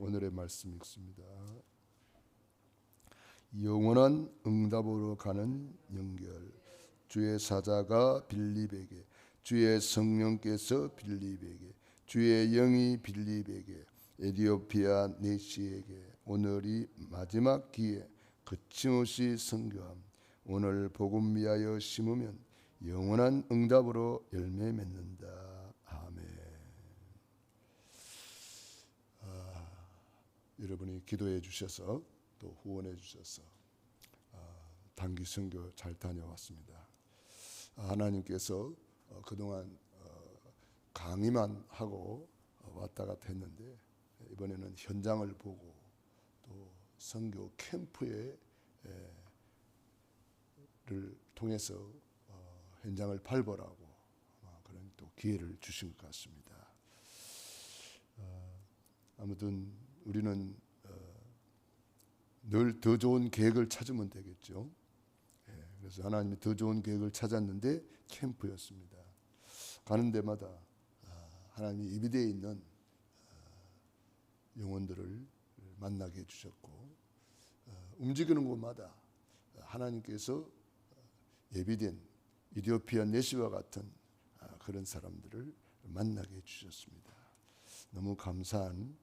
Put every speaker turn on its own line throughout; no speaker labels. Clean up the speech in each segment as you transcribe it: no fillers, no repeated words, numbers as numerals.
오늘의 말씀 읽습니다. 영원한 응답으로 가는 연결. 주의 사자가 빌립에게, 주의 성령께서 빌립에게, 주의 영이 빌립에게, 에디오피아 네시에게 오늘이 마지막 기회 거침없이 선교함. 오늘 복음 위하여 심으면 영원한 응답으로 열매 맺는다. 아멘. 여러분이 기도해 주셔서 또 후원해 주셔서 단기 선교 잘 다녀왔습니다. 하나님께서 그동안 강의만 하고 왔다 갔다 했는데 이번에는 현장을 보고 또 선교 캠프를 통해서 현장을 발벌하고 그런 또 기회를 주신 것 같습니다. 아무튼 우리는 늘 더 좋은 계획을 찾으면 되겠죠. 그래서 하나님이 더 좋은 계획을 찾았는데 캠프였습니다. 가는 데마다 하나님이 예비되어 있는 영혼들을 만나게 해주셨고 움직이는 곳마다 하나님께서 예비된 에디오피아 네시와 같은 그런 사람들을 만나게 해주셨습니다. 너무 감사한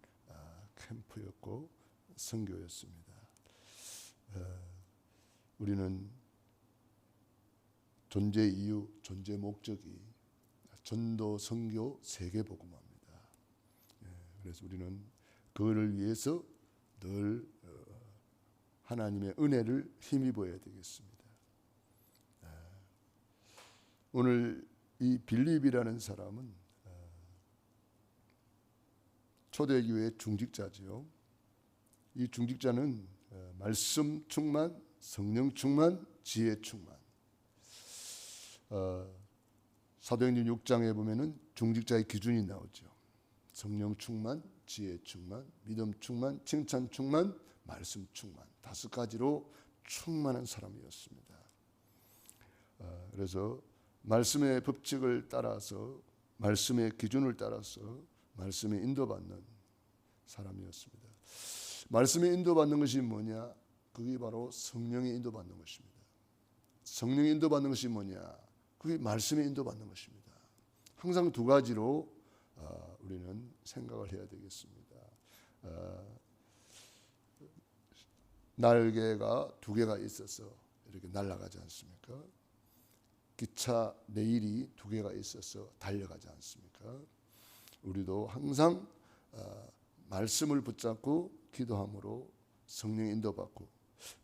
캠프였고 선교였습니다. 우리는 존재 이유, 존재 목적이 전도, 선교, 세계복음화입니다. 그래서 우리는 그거를 위해서 늘 하나님의 은혜를 힘입어야 되겠습니다. 오늘 이 빌립이라는 사람은 초대교회 중직자지요. 이 중직자는 말씀 충만, 성령 충만, 지혜 충만. 사도행전 6장에 보면은 중직자의 기준이 나오죠. 성령 충만, 지혜 충만, 믿음 충만, 칭찬 충만, 말씀 충만. 5가지로 충만한 사람이었습니다. 그래서 말씀의 법칙을 따라서, 말씀의 기준을 따라서 말씀에 인도받는 사람이었습니다. 말씀에 인도받는 것이 뭐냐? 그게 바로 성령에 인도받는 것입니다. 성령에 인도받는 것이 뭐냐? 그게 말씀에 인도받는 것입니다. 항상 2가지로 우리는 생각을 해야 되겠습니다. 날개가 2개가 있어서 이렇게 날아가지 않습니까? 기차 레일이 2개가 있어서 달려가지 않습니까? 우리도 항상 말씀을 붙잡고 기도함으로 성령의 인도받고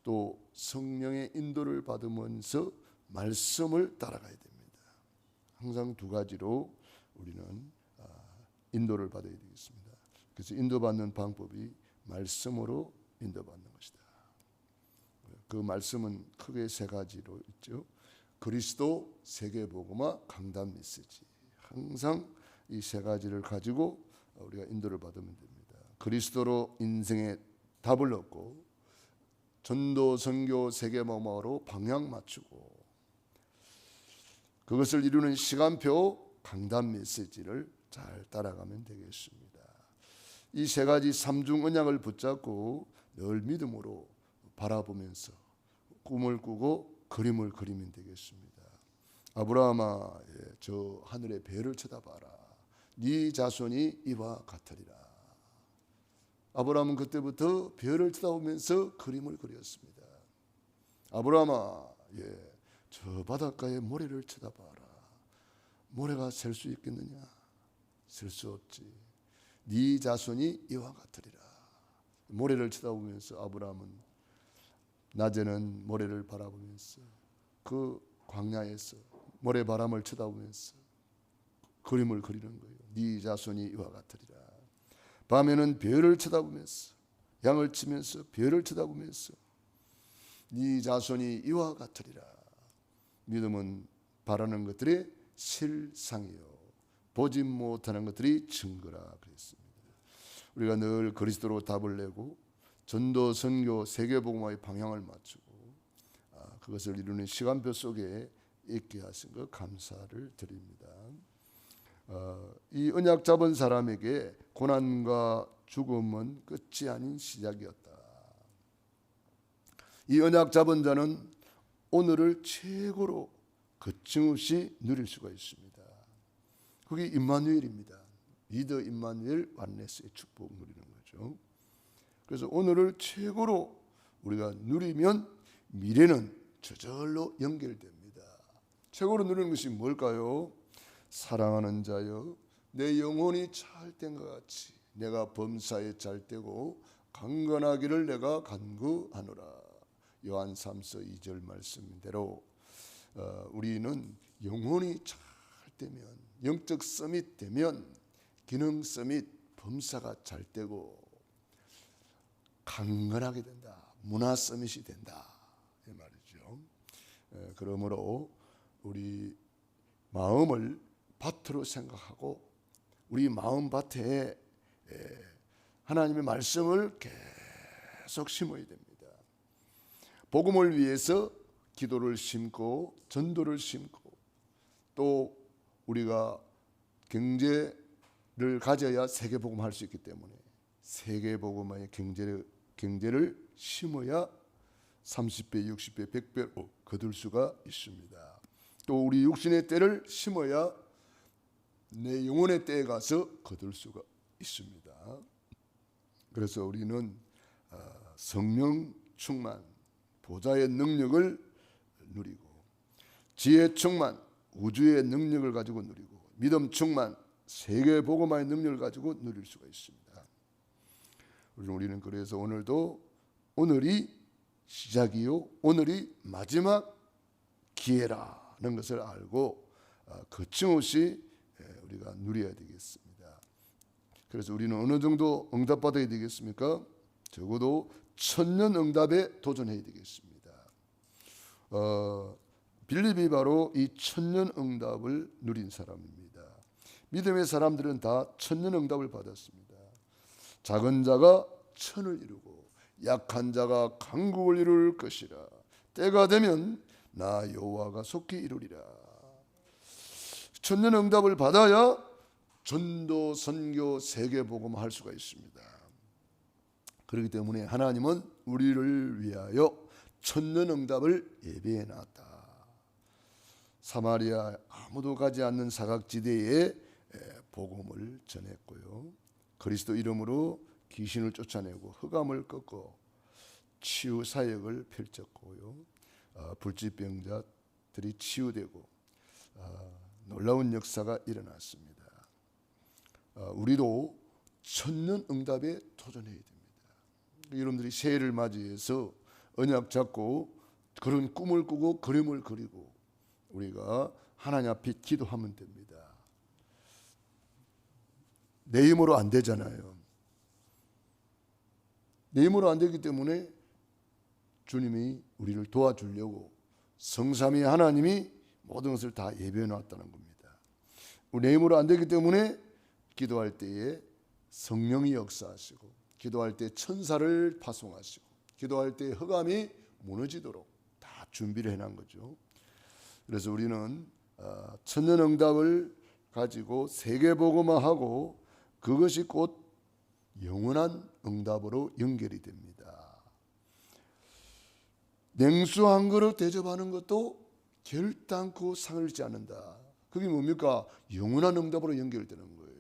또 성령의 인도를 받으면서 말씀을 따라가야 됩니다. 항상 2가지로 우리는 인도를 받아야 되겠습니다. 그래서 인도받는 방법이 말씀으로 인도받는 것이다. 그 말씀은 크게 3가지로 있죠. 그리스도, 세계복음화, 강단 메시지. 항상 이 3가지를 가지고 우리가 인도를 받으면 됩니다. 그리스도로 인생의 답을 얻고 전도, 선교, 세계복음화로 방향 맞추고 그것을 이루는 시간표, 강단 메시지를 잘 따라가면 되겠습니다. 이 3가지 삼중 언약을 붙잡고 늘 믿음으로 바라보면서 꿈을 꾸고 그림을 그리면 되겠습니다. 아브라함아, 저 하늘의 별을 쳐다봐라. 네 자손이 이와 같으리라. 아브라함은 그때부터 별을 쳐다보면서 그림을 그렸습니다. 아브라함아, 저 바닷가의 모래를 쳐다봐라. 모래가 셀 수 있겠느냐? 셀 수 없지. 네 자손이 이와 같으리라. 모래를 쳐다보면서 아브라함은 낮에는 모래를 바라보면서 그 광야에서 모래바람을 쳐다보면서 그림을 그리는 거예요. 네 자손이 이와 같으리라. 밤에는 별을 쳐다보면서 양을 치면서 별을 쳐다보면서 네 자손이 이와 같으리라. 믿음은 바라는 것들의 실상이요 보지 못하는 것들이 증거라 그랬습니다. 우리가 늘 그리스도로 답을 내고 전도, 선교, 세계복음화의 방향을 맞추고 그것을 이루는 시간표 속에 있게 하신 것 감사를 드립니다. 이 언약 잡은 사람에게 고난과 죽음은 끝이 아닌 시작이었다. 이 언약 잡은 자는 오늘을 최고로 거침없이 누릴 수가 있습니다. 그게 임마누엘입니다. 리더 임마누엘 완네스의 축복 누리는 거죠. 그래서 오늘을 최고로 우리가 누리면 미래는 저절로 연결됩니다. 최고로 누리는 것이 뭘까요? 사랑하는 자여, 내 영혼이 찰된 것 같이 내가 범사에 찰되고 강건하기를 내가 간구하노라. 요한 3서 2절 말씀대로 우리는 영혼이 찰되면, 영적 서밋 되면 기능 서밋 범사가 찰되고 강건하게 된다. 문화 서밋이 된다. 이 말이죠. 그러므로 우리 마음을 밭으로 생각하고 우리 마음 밭에 하나님의 말씀을 계속 심어야 됩니다. 복음을 위해서 기도를 심고 전도를 심고 또 우리가 경제를 가져야 세계복음 할 수 있기 때문에 세계복음의 경제를 심어야 30배, 60배, 100배로 거둘 수가 있습니다. 또 우리 육신의 때를 심어야 내 영혼의 때에 가서 거둘 수가 있습니다. 그래서 우리는 성령 충만, 보좌의 능력을 누리고 지혜 충만, 우주의 능력을 가지고 누리고 믿음 충만, 세계 복음화의 능력을 가지고 누릴 수가 있습니다. 우리는 그래서 오늘이 시작이요, 오늘이 마지막 기회라는 것을 알고 거침없이 우리가 누려야 되겠습니다. 그래서 우리는 어느 정도 응답받아야 되겠습니까? 적어도 천년 응답에 도전해야 되겠습니다. 빌립이 바로 이 천년 응답을 누린 사람입니다. 믿음의 사람들은 다 천년 응답을 받았습니다. 작은 자가 천을 이루고 약한 자가 강국을 이룰 것이라. 때가 되면 나 여호와가 속히 이루리라. 천년 응답을 받아야 전도, 선교, 세계복음 할 수가 있습니다. 그렇기 때문에 하나님은 우리를 위하여 천년 응답을 예비해 놨다. 사마리아 아무도 가지 않는 사각지대에 복음을 전했고요. 그리스도 이름으로 귀신을 쫓아내고 흑암을 꺾고 치유 사역을 펼쳤고요. 불치병자들이 치유되고 놀라운 역사가 일어났습니다. 우리도 천년 응답에 도전해야 됩니다. 여러분들이 새해를 맞이해서 언약 잡고 그런 꿈을 꾸고 그림을 그리고 우리가 하나님 앞에 기도하면 됩니다. 내 힘으로 안 되잖아요. 내 힘으로 안 되기 때문에 주님이 우리를 도와주려고 성삼위 하나님이 모든 것을 다 예비해 놨다는 겁니다. 내 힘으로 안 되기 때문에 기도할 때에 성령이 역사하시고 기도할 때 천사를 파송하시고 기도할 때 흑암이 무너지도록 다 준비를 해놓은 거죠. 그래서 우리는 천년응답을 가지고 세계복음화하고 그것이 곧 영원한 응답으로 연결이 됩니다. 냉수 한 그릇 대접하는 것도 결단코 상을 잃지 않는다. 그게 뭡니까? 영원한 응답으로 연결되는 거예요.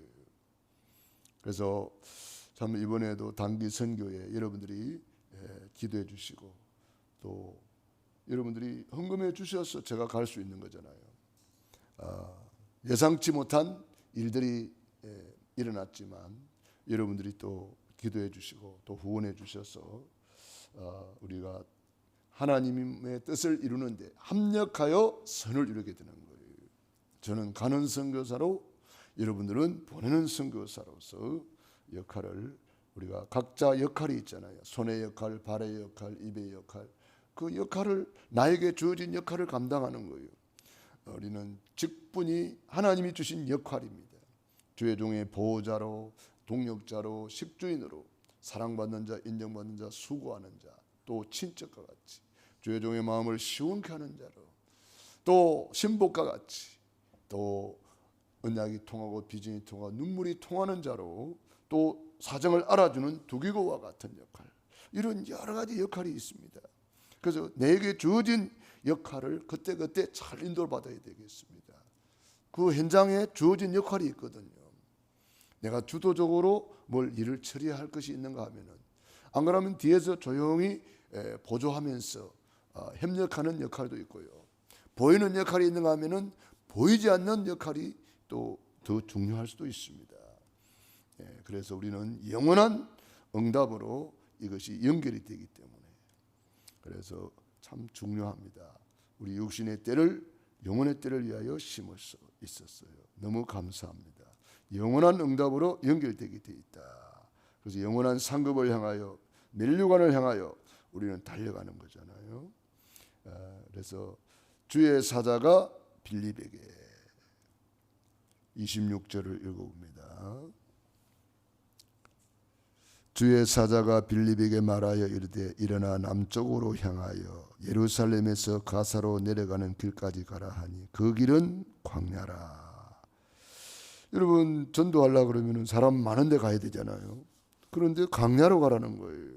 그래서 참 이번에도 단기 선교에 여러분들이 기도해 주시고 또 여러분들이 헌금해 주셔서 제가 갈 수 있는 거잖아요. 예상치 못한 일들이 일어났지만 여러분들이 또 기도해 주시고 또 후원해 주셔서 우리가 하나님의 뜻을 이루는데 합력하여 선을 이루게 되는 거예요. 저는 가는 선교사로 여러분들은 보내는 선교사로서 역할을 우리가 각자 역할이 있잖아요. 손의 역할, 발의 역할, 입의 역할. 그 역할을 나에게 주어진 역할을 감당하는 거예요. 우리는 직분이 하나님이 주신 역할입니다. 주의 종의 보호자로, 동역자로, 식주인으로 사랑받는 자, 인정받는 자, 수고하는 자, 또 친척과 같이 주의 종의 마음을 시원케 하는 자로 또 신복과 같이 또 언약이 통하고 비전이 통하고 눈물이 통하는 자로, 또 사정을 알아주는 두기고와 같은 역할, 이런 여러 가지 역할이 있습니다. 그래서 내게 주어진 역할을 그때그때 잘 인도를 받아야 되겠습니다. 그 현장에 주어진 역할이 있거든요. 내가 주도적으로 뭘 일을 처리할 것이 있는가 하면은, 안 그러면 뒤에서 조용히 보조하면서 협력하는 역할도 있고요. 보이는 역할이 있는가 하면은 보이지 않는 역할이 또 더 중요할 수도 있습니다. 그래서 우리는 영원한 응답으로 이것이 연결이 되기 때문에, 그래서 참 중요합니다. 우리 육신의 때를 영혼의 때를 위하여 심을 수 있었어요. 너무 감사합니다. 영원한 응답으로 연결되게 돼 있다. 그래서 영원한 상급을 향하여, 멸류관을 향하여 우리는 달려가는 거잖아요. 그래서 주의 사자가 빌립에게, 26절을 읽어봅니다. 주의 사자가 빌립에게 말하여 이르되 일어나 남쪽으로 향하여 예루살렘에서 가사로 내려가는 길까지 가라 하니 그 길은 광야라. 여러분, 전도하려고 그러면 사람 많은 데 가야 되잖아요. 그런데 광야로 가라는 거예요.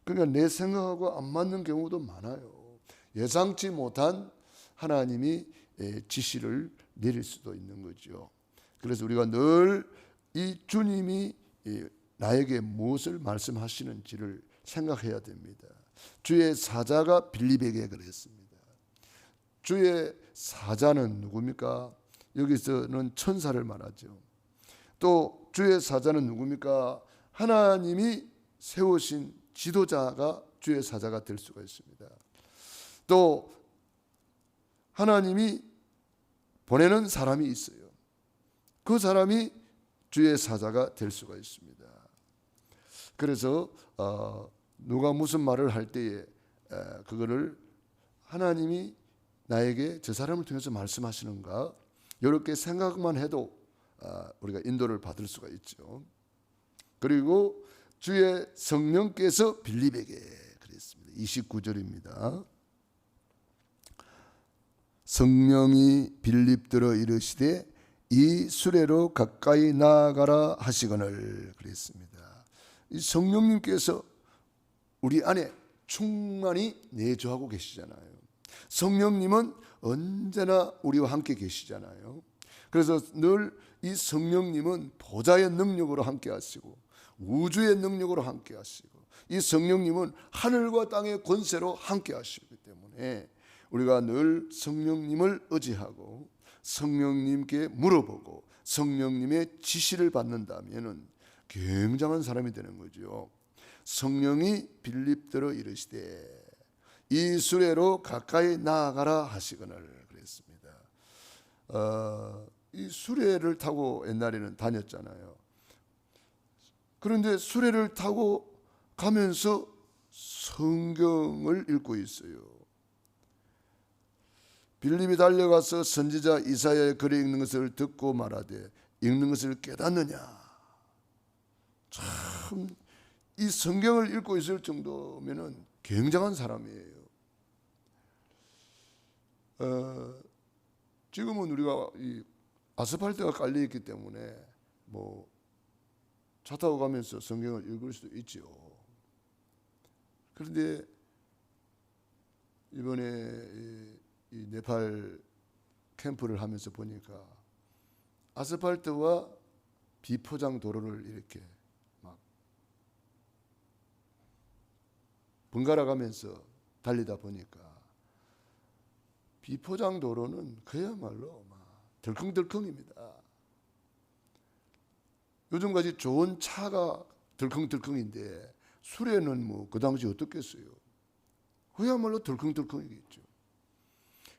그러니까 내 생각하고 안 맞는 경우도 많아요. 예상치 못한 하나님이 지시를 내릴 수도 있는 거죠. 그래서 우리가 늘 이 주님이 나에게 무엇을 말씀하시는지를 생각해야 됩니다. 주의 사자가 빌립에게 그랬습니다. 주의 사자는 누굽니까? 여기서는 천사를 말하죠. 또 주의 사자는 누굽니까? 하나님이 세우신 지도자가 주의 사자가 될 수가 있습니다. 또 하나님이 보내는 사람이 있어요. 그 사람이 주의 사자가 될 수가 있습니다. 그래서 누가 무슨 말을 할 때에 그거를 하나님이 나에게 저 사람을 통해서 말씀하시는가, 이렇게 생각만 해도 우리가 인도를 받을 수가 있죠. 그리고 주의 성령께서 빌립에게 그랬습니다. 29절입니다. 성령이 빌립들어 이르시되 이 수레로 가까이 나아가라 하시거늘 그랬습니다. 이 성령님께서 우리 안에 충만히 내주하고 계시잖아요. 성령님은 언제나 우리와 함께 계시잖아요. 그래서 늘 이 성령님은 보좌의 능력으로 함께 하시고 우주의 능력으로 함께 하시고, 이 성령님은 하늘과 땅의 권세로 함께 하시기 때문에 우리가 늘 성령님을 의지하고 성령님께 물어보고 성령님의 지시를 받는다면 굉장한 사람이 되는 거죠. 성령이 빌립들어 이르시되 이 수레로 가까이 나아가라 하시거늘 그랬습니다. 이 수레를 타고 옛날에는 다녔잖아요. 그런데 수레를 타고 가면서 성경을 읽고 있어요. 빌립이 달려가서 선지자 이사야의 글에 읽는 것을 듣고 말하되 읽는 것을 깨닫느냐. 참 이 성경을 읽고 있을 정도면은 굉장한 사람이에요. 지금은 우리가 이 아스팔트가 깔려 있기 때문에 뭐 차 타고 가면서 성경을 읽을 수도 있죠. 그런데 이번에 이 네팔 캠프를 하면서 보니까 아스팔트와 비포장 도로를 이렇게 막 번갈아 가면서 달리다 보니까 비포장 도로는 그야말로 막 덜컹덜컹입니다. 요즘까지 좋은 차가 덜컹덜컹인데 수레는 뭐 그 당시 어떻겠어요? 그야말로 덜컹덜컹이겠죠.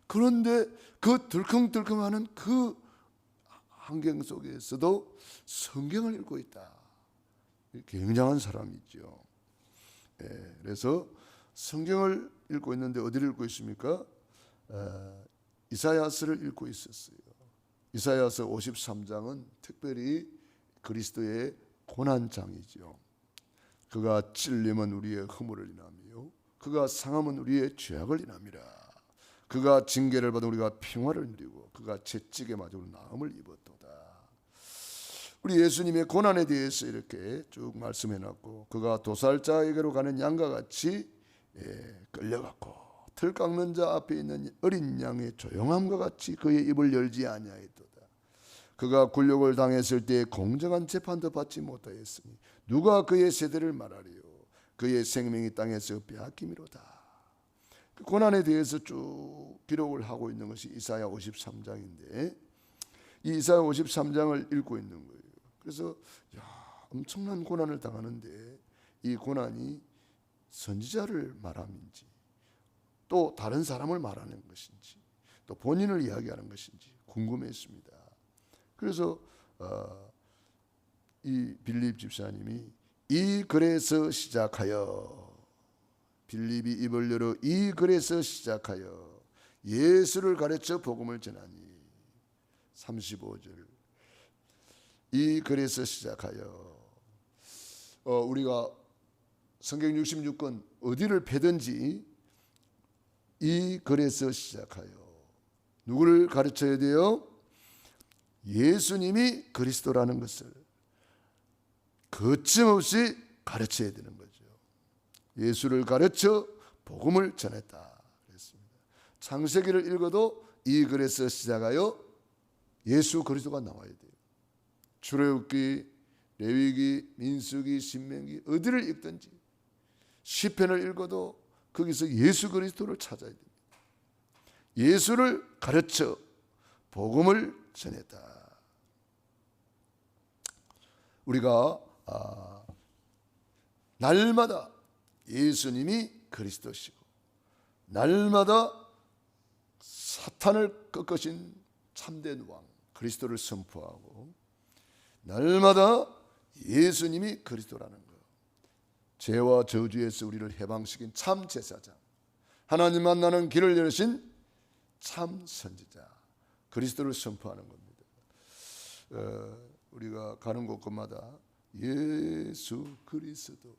그런데 그 덜컹덜컹하는 그 환경 속에서도 성경을 읽고 있다. 굉장한 사람이죠. 그래서 성경을 읽고 있는데 어디를 읽고 있습니까? 이사야서를 읽고 있었어요. 이사야서 53장은 특별히 그리스도의 고난장이죠. 그가 찔림은 우리의 허물을 인하며 그가 상함은 우리의 죄악을 인함이라. 그가 징계를 받아 우리가 평화를 누리고 그가 채찍에 맞아 나음을 입었도다. 우리 예수님의 고난에 대해서 이렇게 쭉 말씀해 놨고, 그가 도살자에게로 가는 양과 같이 끌려갔고 틀 깎는 자 앞에 있는 어린 양의 조용함과 같이 그의 입을 열지 아니하였도다. 그가 굴욕을 당했을 때 공정한 재판도 받지 못하였으니 누가 그의 세대를 말하리요. 그의 생명이 땅에서 빼앗김이로다. 그 고난에 대해서 쭉 기록을 하고 있는 것이 이사야 53장인데, 이 이사야 53장을 읽고 있는 거예요. 그래서 엄청난 고난을 당하는데 이 고난이 선지자를 말함인지 또 다른 사람을 말하는 것인지 또 본인을 이야기하는 것인지 궁금했습니다. 그래서 이 빌립 집사님이 이 글에서 시작하여, 빌립이 입을 열어 이 글에서 시작하여 예수를 가르쳐 복음을 전하니, 35절 이 글에서 시작하여, 우리가 성경 66권 어디를 패든지 이 글에서 시작하여 누구를 가르쳐야 돼요? 예수님이 그리스도라는 것을 거침없이 가르쳐야 되는 거죠. 예수를 가르쳐 복음을 전했다 그랬습니다. 창세기를 읽어도 이 글에서 시작하여 예수 그리스도가 나와야 돼요. 출애굽기, 레위기, 민수기, 신명기 어디를 읽든지 시편을 읽어도 거기서 예수 그리스도를 찾아야 됩니다. 예수를 가르쳐 복음을 전했다. 우리가 날마다 예수님이 그리스도시고 날마다 사탄을 꺾으신 참된 왕 그리스도를 선포하고 날마다 예수님이 그리스도라는 것, 죄와 저주에서 우리를 해방시킨 참 제사장, 하나님 만나는 길을 열으신 참 선지자 그리스도를 선포하는 겁니다. 우리가 가는 곳곳마다 예수 그리스도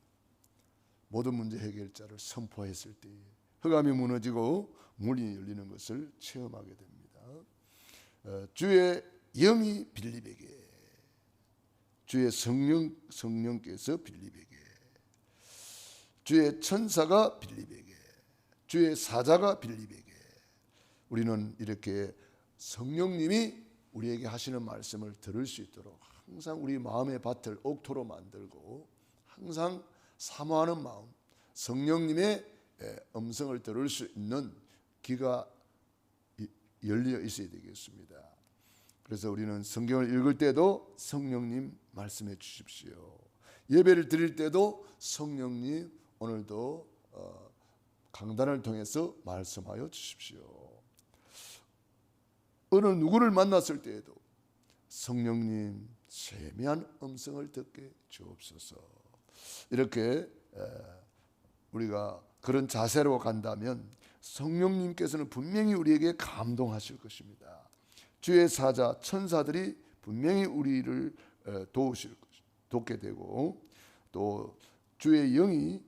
모든 문제 해결자를 선포했을 때 흑암이 무너지고 문이 열리는 것을 체험하게 됩니다. 주의 영이 빌립에게, 주의 성령께서 빌립에게, 주의 천사가 빌립에게, 주의 사자가 빌립에게, 우리는 이렇게 성령님이 우리에게 하시는 말씀을 들을 수 있도록 항상 우리 마음의 밭을 옥토로 만들고 항상 사모하는 마음, 성령님의 음성을 들을 수 있는 귀가 열려 있어야 되겠습니다. 그래서 우리는 성경을 읽을 때도 성령님 말씀해 주십시오. 예배를 드릴 때도 성령님 오늘도 강단을 통해서 말씀하여 주십시오. 어느 누구를 만났을 때에도 성령님 세미한 음성을 듣게 주옵소서. 이렇게 우리가 그런 자세로 간다면 성령님께서는 분명히 우리에게 감동하실 것입니다. 주의 사자 천사들이 분명히 우리를 돕게 되고 또 주의 영이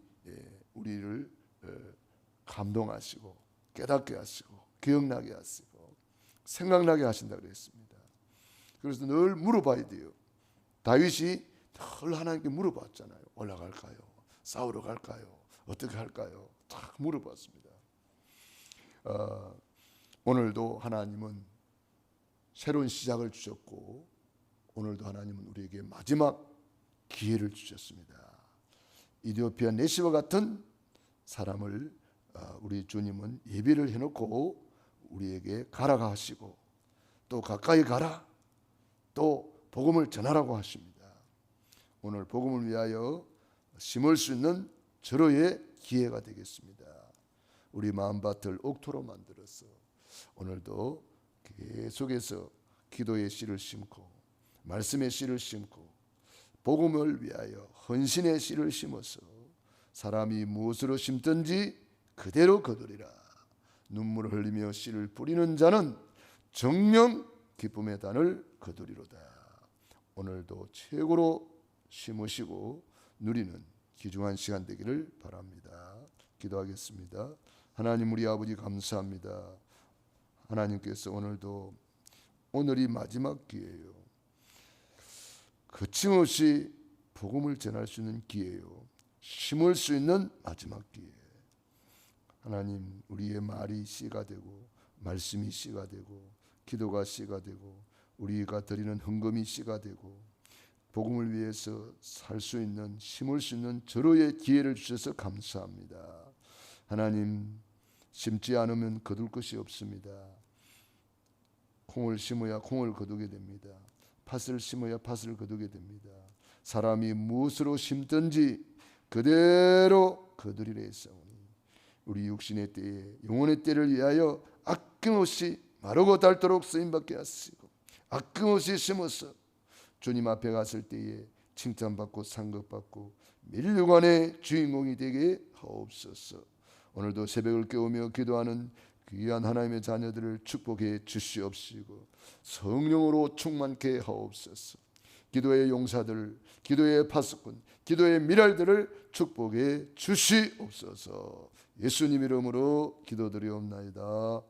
우리를 감동하시고 깨닫게 하시고 기억나게 하시고 생각나게 하신다 그랬습니다. 그래서 늘 물어봐야 돼요. 다윗이 늘 하나님께 물어봤잖아요. 올라갈까요? 싸우러 갈까요? 어떻게 할까요? 다 물어봤습니다. 오늘도 하나님은 새로운 시작을 주셨고 오늘도 하나님은 우리에게 마지막 기회를 주셨습니다. 이디오피아 네시와 같은 사람을 우리 주님은 예비를 해놓고 우리에게 가라가 하시고 또 가까이 가라 또 복음을 전하라고 하십니다. 오늘 복음을 위하여 심을 수 있는 절호의 기회가 되겠습니다. 우리 마음밭을 옥토로 만들어서 오늘도 계속해서 기도의 씨를 심고 말씀의 씨를 심고 복음을 위하여 헌신의 씨를 심어서 사람이 무엇으로 심든지 그대로 거두리라. 눈물을 흘리며 씨를 뿌리는 자는 정령 기쁨의 단을 거두리로다. 오늘도 최고로 심으시고 누리는 귀중한 시간 되기를 바랍니다. 기도하겠습니다. 하나님 우리 아버지 감사합니다. 하나님께서 오늘이 마지막 기회예요. 거침없이 복음을 전할 수 있는 기회요, 심을 수 있는 마지막 기회. 하나님, 우리의 말이 씨가 되고 말씀이 씨가 되고 기도가 씨가 되고 우리가 드리는 헌금이 씨가 되고 복음을 위해서 살 수 있는, 심을 수 있는 절호의 기회를 주셔서 감사합니다. 하나님, 심지 않으면 거둘 것이 없습니다. 콩을 심어야 콩을 거두게 됩니다. 팥을 심어야 팥을 거두게 됩니다. 사람이 무엇으로 심든지 그대로 거두리라 했사오니 우리 육신의 때에 영혼의 때를 위하여 아낌없이 마르고 닳도록 쓰임받게 하시고 아낌없이 심어서 주님 앞에 갔을 때에 칭찬받고 상급받고 면류관의 주인공이 되게 하옵소서. 오늘도 새벽을 깨우며 기도하는 귀한 하나님의 자녀들을 축복해 주시옵시고 성령으로 충만케 하옵소서. 기도의 용사들, 기도의 파수꾼, 기도의 미랄들을 축복해 주시옵소서. 예수님 이름으로 기도드리옵나이다.